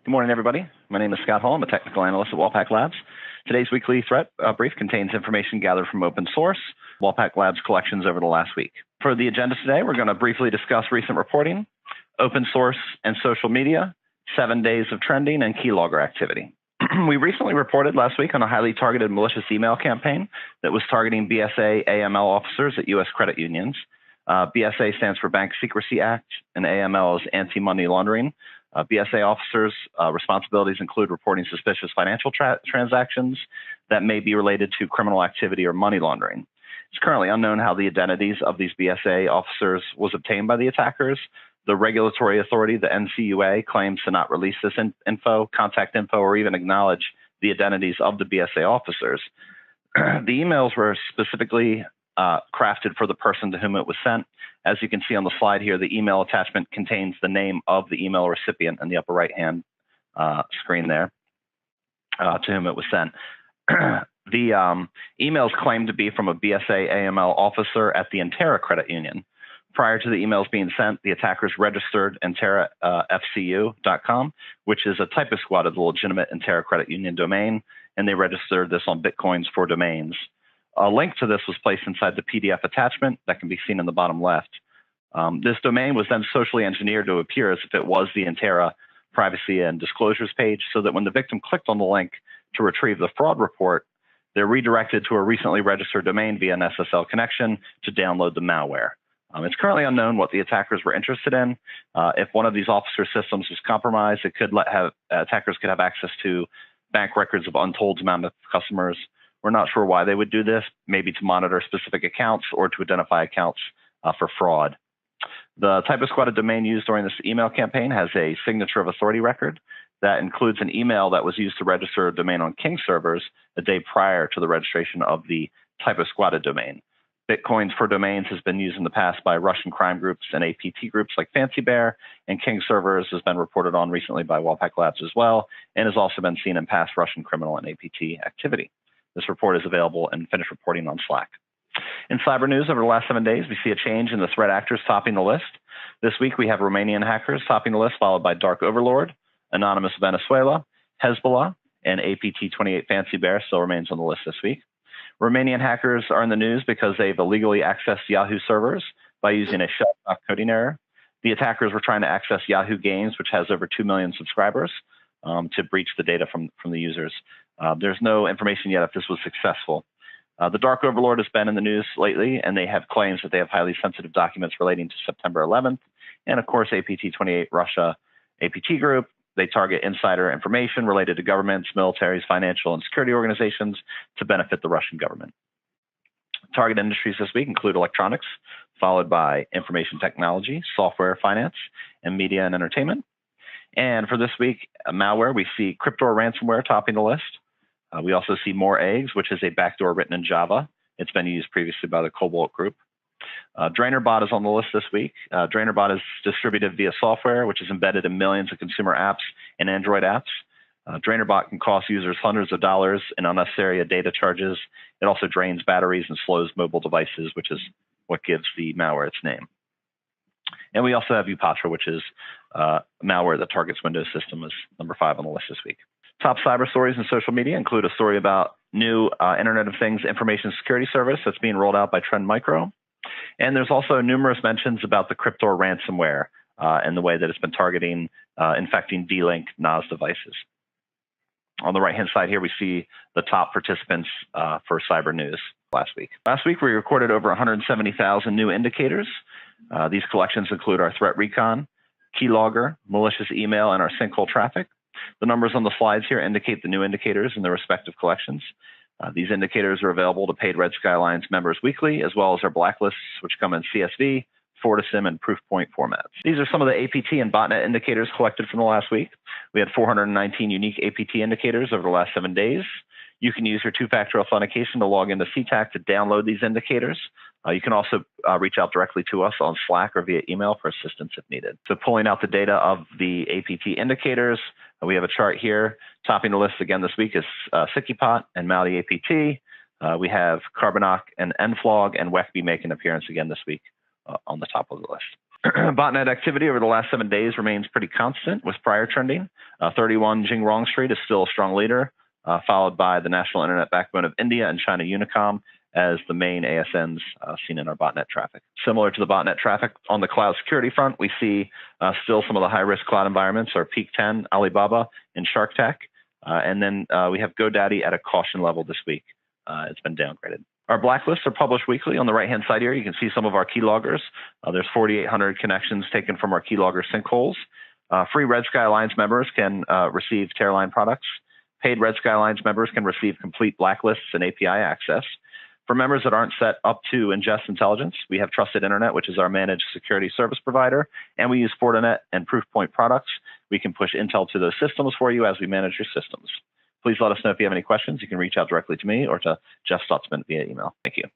Good morning, everybody. My name is Scott Hall. I'm a technical analyst at Wallpack Labs. Today's weekly threat brief contains information gathered from open source, Wallpack Labs collections over the last week. For the agenda today, we're going to briefly discuss recent reporting, open source and social media, 7 days of trending, and keylogger activity. We recently reported last week on a highly targeted malicious email campaign that was targeting BSA AML officers at U.S. credit unions. BSA stands for Bank Secrecy Act, and AML is anti-money laundering. BSA officers' responsibilities include reporting suspicious financial transactions that may be related to criminal activity or money laundering. It's currently unknown how the identities of these BSA officers was obtained by the attackers. The regulatory authority, the NCUA, claims to not release this contact info, or even acknowledge the identities of the BSA officers. The emails were specifically crafted for the person to whom it was sent. As you can see on the slide here, the email attachment contains the name of the email recipient in the upper right-hand screen there to whom it was sent. The emails claim to be from a BSA AML officer at the Intera Credit Union. Prior to the emails being sent, the attackers registered InteraFCU.com, which is a typo squat of the legitimate Intera Credit Union domain, and they registered this on Bitcoins for Domains. A link to this was placed inside the PDF attachment that can be seen in the bottom left. This domain was then socially engineered to appear as if it was the Intera privacy and disclosures page, so that when the victim clicked on the link to retrieve the fraud report, they're redirected to a recently registered domain via an SSL connection to download the malware. It's currently unknown what the attackers were interested in. If one of these officer systems was compromised, it could attackers could have access to bank records of untold amount of customers. We're not sure why they would do this, maybe to monitor specific accounts or to identify accounts for fraud. The typo squatted domain used during this email campaign has a signature of authority record that includes an email that was used to register a domain on King servers a day prior to the registration of the typo squatted domain. Bitcoins for Domains has been used in the past by Russian crime groups and APT groups like Fancy Bear, and King servers has been reported on recently by Wallpack Labs as well, and has also been seen in past Russian criminal and APT activity. This report is available in finished reporting on Slack. In cyber news over the last 7 days, we see a change in the threat actors topping the list. This week, we have Romanian hackers topping the list, followed by Dark Overlord, Anonymous Venezuela, Hezbollah, and APT28 Fancy Bear still remains on the list this week. Romanian hackers are in the news because they've illegally accessed Yahoo servers by using a shell coding error. The attackers were trying to access Yahoo Games, which has over 2 million subscribers, to breach the data from the users. There's no information yet if this was successful. The Dark Overlord has been in the news lately, and they have claims that they have highly sensitive documents relating to September 11th. And of course, APT28 Russia APT group. They target insider information related to governments, militaries, financial, and security organizations to benefit the Russian government. Target industries this week include electronics, followed by information technology, software, finance, and media and entertainment. And for this week, malware, we see Cryptor ransomware topping the list. We also see More Eggs, which is a backdoor written in Java. It's been used previously by the Cobalt Group. DrainerBot is on the list this week. DrainerBot is distributed via software, which is embedded in millions of consumer apps and Android apps. DrainerBot can cost users hundreds of dollars in unnecessary data charges. It also drains batteries and slows mobile devices, which is what gives the malware its name. And we also have Upatra, which is malware that targets Windows System, is number 5 on the list this week. Top cyber stories in social media include a story about new Internet of Things information security service that's being rolled out by Trend Micro. And there's also numerous mentions about the Cryptor ransomware and the way that it's been targeting, infecting D-Link NAS devices. On the right-hand side here, we see the top participants for cyber news last week. Last week, we recorded over 170,000 new indicators. These collections include our threat recon, keylogger, malicious email, and our sinkhole traffic. The numbers on the slides here indicate the new indicators in their respective collections. These indicators are available to paid Red Sky Alliance members weekly, as well as our blacklists, which come in CSV, FortiSIM, and Proofpoint formats. These are some of the APT and botnet indicators collected from the last week. We had 419 unique APT indicators over the last 7 days. You can use your two-factor authentication to log into CTAC to download these indicators. You can also reach out directly to us on Slack or via email for assistance if needed. So pulling out the data of the APT indicators, we have a chart here. Topping the list again this week is SickyPot and Mali APT. We have Carbonoc and Enflog and WECB make an appearance again this week on the top of the list. Botnet activity over the last 7 days remains pretty constant with prior trending. 31 Jingrong Street is still a strong leader, followed by the national internet backbone of India and China Unicom as the main ASNs seen in our botnet traffic. Similar to the botnet traffic on the cloud security front, we see still some of the high-risk cloud environments are Peak 10, Alibaba, and SharkTech. And then we have GoDaddy at a caution level this week. It's been downgraded. Our blacklists are published weekly. On the right-hand side here, you can see some of our keyloggers. There's 4,800 connections taken from our keylogger sinkholes. Free Red Sky Alliance members can receive Terraline products. Paid Red Sky Alliance members can receive complete blacklists and API access. For members that aren't set up to ingest intelligence, we have Trusted Internet, which is our managed security service provider, and we use Fortinet and Proofpoint products. We can push intel to those systems for you as we manage your systems. Please let us know if you have any questions. You can reach out directly to me or to Jeff Stutzman via email. Thank you.